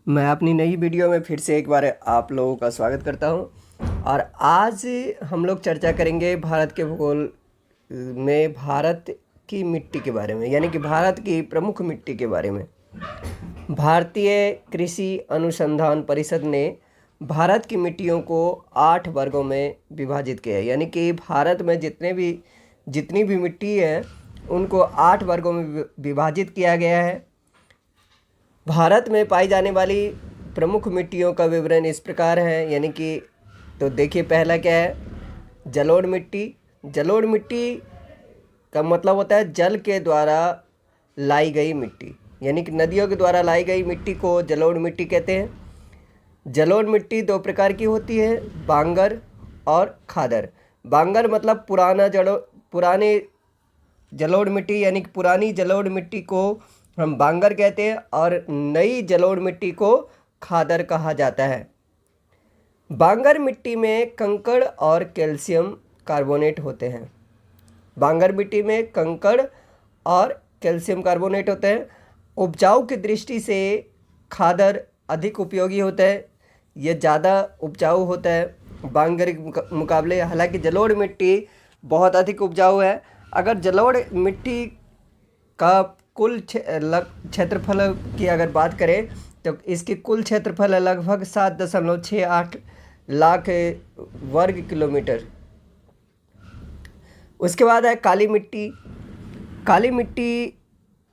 मैं अपनी नई वीडियो में फिर से एक बार आप लोगों का स्वागत करता हूं। और आज हम लोग चर्चा करेंगे भारत के भूगोल में भारत की मिट्टी के बारे में, यानी कि भारत की प्रमुख मिट्टी के बारे में। भारतीय कृषि अनुसंधान परिषद ने भारत की मिट्टियों को 8 वर्गों में विभाजित किया है, यानी कि भारत में जितनी भी मिट्टी है उनको 8 वर्गों में विभाजित किया गया है। भारत में पाई जाने वाली प्रमुख मिट्टियों का विवरण इस प्रकार है, यानी कि तो देखिए पहला क्या है, जलोढ़ मिट्टी। जलोढ़ मिट्टी का मतलब होता है जल के द्वारा लाई गई मिट्टी, यानी कि नदियों के द्वारा लाई गई मिट्टी को जलोढ़ मिट्टी कहते हैं। जलोढ़ मिट्टी 2 प्रकार की होती है, बांगर और खादर। बांगर मतलब पुरानी जलोढ़ मिट्टी, यानी कि पुरानी जलोढ़ मिट्टी को हम बांगर कहते हैं, और नई जलोढ़ मिट्टी को खादर कहा जाता है। बांगर मिट्टी में कंकड़ और कैल्शियम कार्बोनेट होते हैं। बांगर मिट्टी में कंकड़ और कैल्शियम कार्बोनेट होते हैं। उपजाऊ की दृष्टि से खादर अधिक उपयोगी होता है, ये ज़्यादा उपजाऊ होता है बांगर के मुकाबले। हालांकि जलोढ़ मिट्टी बहुत अधिक उपजाऊ है। अगर जलोढ़ मिट्टी का कुल क्षेत्रफल की अगर बात करें तो इसकी कुल क्षेत्रफल लगभग 7.68 लाख वर्ग किलोमीटर। उसके बाद है काली मिट्टी। काली मिट्टी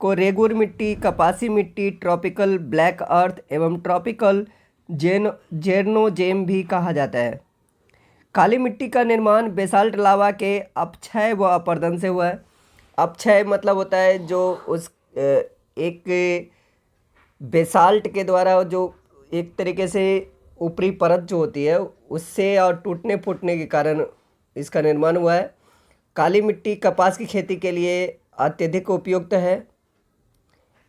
को रेगुर मिट्टी, कपासी मिट्टी, ट्रॉपिकल ब्लैक अर्थ एवं ट्रॉपिकल जेर्नोजेम भी कहा जाता है। काली मिट्टी का निर्माण बेसाल्ट लावा के अपक्षय व अपरदन से हुआ है। अपक्षय मतलब होता है जो उस एक बेसाल्ट के द्वारा जो एक तरीके से ऊपरी परत जो होती है उससे और टूटने फूटने के कारण इसका निर्माण हुआ है। काली मिट्टी कपास की खेती के लिए अत्यधिक उपयुक्त है।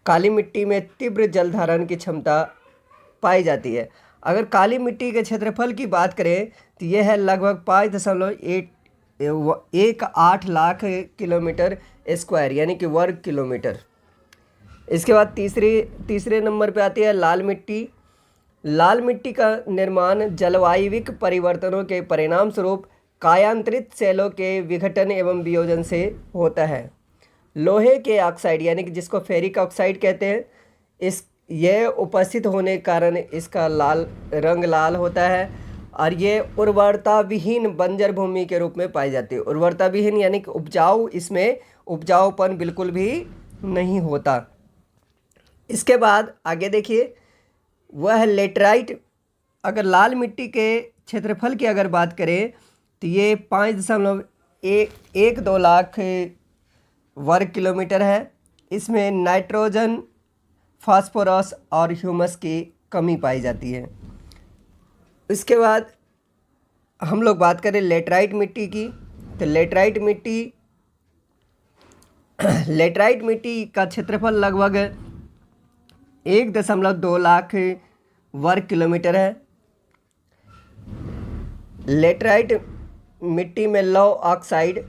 काली मिट्टी में तीव्र जल धारण की क्षमता पाई जाती है। अगर काली मिट्टी के क्षेत्रफल की बात करें तो यह है लगभग 5.18 लाख किलोमीटर स्क्वायर, यानी कि वर्ग किलोमीटर। इसके बाद तीसरे नंबर पे आती है लाल मिट्टी। लाल मिट्टी का निर्माण जलवायविक परिवर्तनों के परिणाम स्वरूप कायांतरित सेलों के विघटन एवं वियोजन से होता है। लोहे के ऑक्साइड, यानी कि जिसको फेरिक ऑक्साइड कहते हैं, यह उपस्थित होने के कारण इसका रंग लाल होता है। और ये उर्वरता विहीन बंजर भूमि के रूप में पाई जाती है। उर्वरता विहीन यानी कि इसमें उपजाऊपन बिल्कुल भी नहीं होता। इसके बाद आगे देखिए वह है लेटराइट। अगर लाल मिट्टी के क्षेत्रफल की अगर बात करें तो ये 5.12 लाख वर्ग किलोमीटर है। इसमें नाइट्रोजन, फास्फोरस और ह्यूमस की कमी पाई जाती है। इसके बाद हम लोग बात करें लेटराइट मिट्टी की, तो लेटराइट मिट्टी का क्षेत्रफल लगभग 1.2 लाख वर्ग किलोमीटर है। लेटराइट मिट्टी में लौह ऑक्साइड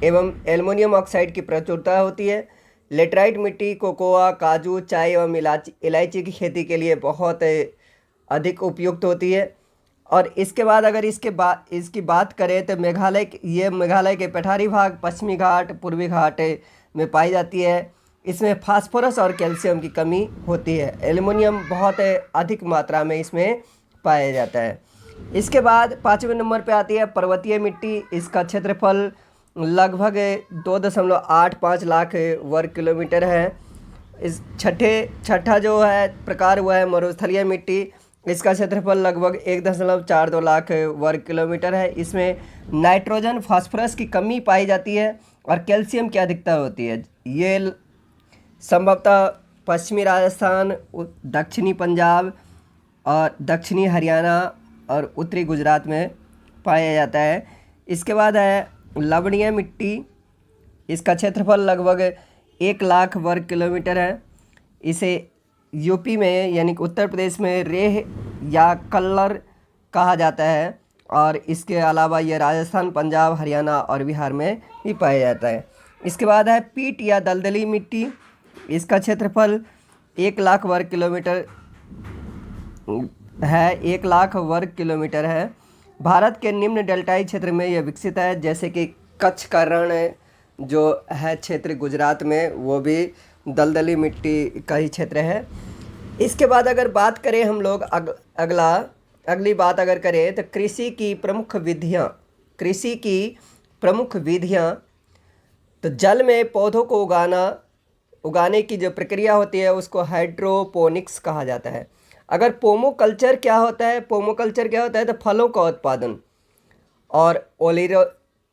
एवं एल्युमिनियम ऑक्साइड की प्रचुरता होती है। लेटराइट मिट्टी कोकोआ, काजू, चाय एवं इलायची की खेती के लिए बहुत अधिक उपयुक्त होती है। और इसके बाद अगर इसकी बात करें तो मेघालय के पठारी भाग, पश्चिमी घाट, पूर्वी घाट में पाई जाती है। इसमें फास्फोरस और कैल्शियम की कमी होती है। एल्युमिनियम बहुत अधिक मात्रा में इसमें पाया जाता है। इसके बाद 5वें नंबर पे आती है पर्वतीय मिट्टी। इसका क्षेत्रफल लगभग 2.85 लाख वर्ग किलोमीटर है। इस छठा जो है प्रकार हुआ है मरुस्थलीय मिट्टी। इसका क्षेत्रफल लगभग 1.42 लाख वर्ग किलोमीटर है। इसमें नाइट्रोजन, फास्फोरस की कमी पाई जाती है और कैल्शियम की अधिकता होती है। ये संभवतः पश्चिमी राजस्थान, दक्षिणी पंजाब और दक्षिणी हरियाणा और उत्तरी गुजरात में पाया जाता है। इसके बाद है लवणीय मिट्टी। इसका क्षेत्रफल लगभग 1 लाख वर्ग किलोमीटर है। इसे यूपी में यानी कि उत्तर प्रदेश में रेह या कल्लर कहा जाता है, और इसके अलावा यह राजस्थान, पंजाब, हरियाणा और बिहार में भी पाया जाता है। इसके बाद है पीट या दलदली मिट्टी। इसका क्षेत्रफल 1 लाख वर्ग किलोमीटर है 1 लाख वर्ग किलोमीटर है। भारत के निम्न डेल्टाई क्षेत्र में यह विकसित है, जैसे कि कच्छ का रण जो है क्षेत्र गुजरात में, वो भी दलदली मिट्टी का ही क्षेत्र है। इसके बाद अगर बात करें हम लोग अगली बात अगर करें तो कृषि की प्रमुख विधियाँ, तो जल में पौधों को उगाने की जो प्रक्रिया होती है उसको हाइड्रोपोनिक्स कहा जाता है। अगर पोमोकल्चर क्या होता है तो फलों का उत्पादन, और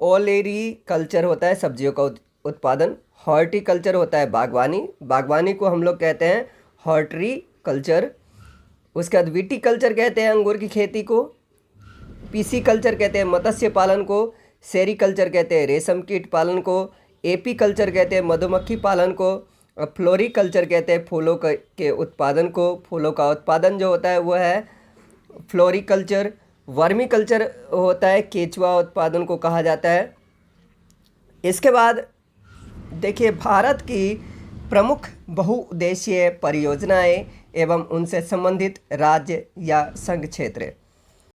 ओलेरी कल्चर होता है सब्जियों का उत्पादन। हॉर्टिकल्चर होता है बागवानी को हम लोग कहते हैं हॉर्टिकल्चर। उसके बाद विटीकल्चर कहते हैं अंगूर की खेती को। पीसीकल्चर कहते हैं मत्स्य पालन को। सेरीकल्चर कहते हैं रेशम कीट पालन को। एपीकल्चर कहते हैं मधुमक्खी पालन को। फ्लोरिकल्चर कहते हैं फूलों के उत्पादन को। फूलों का उत्पादन जो होता है वो है फ्लोरिकल्चर। वर्मीकल्चर होता है केचुआ उत्पादन को कहा जाता है। इसके बाद देखिए भारत की प्रमुख बहुउद्देशीय परियोजनाएं एवं उनसे संबंधित राज्य या संघ क्षेत्र।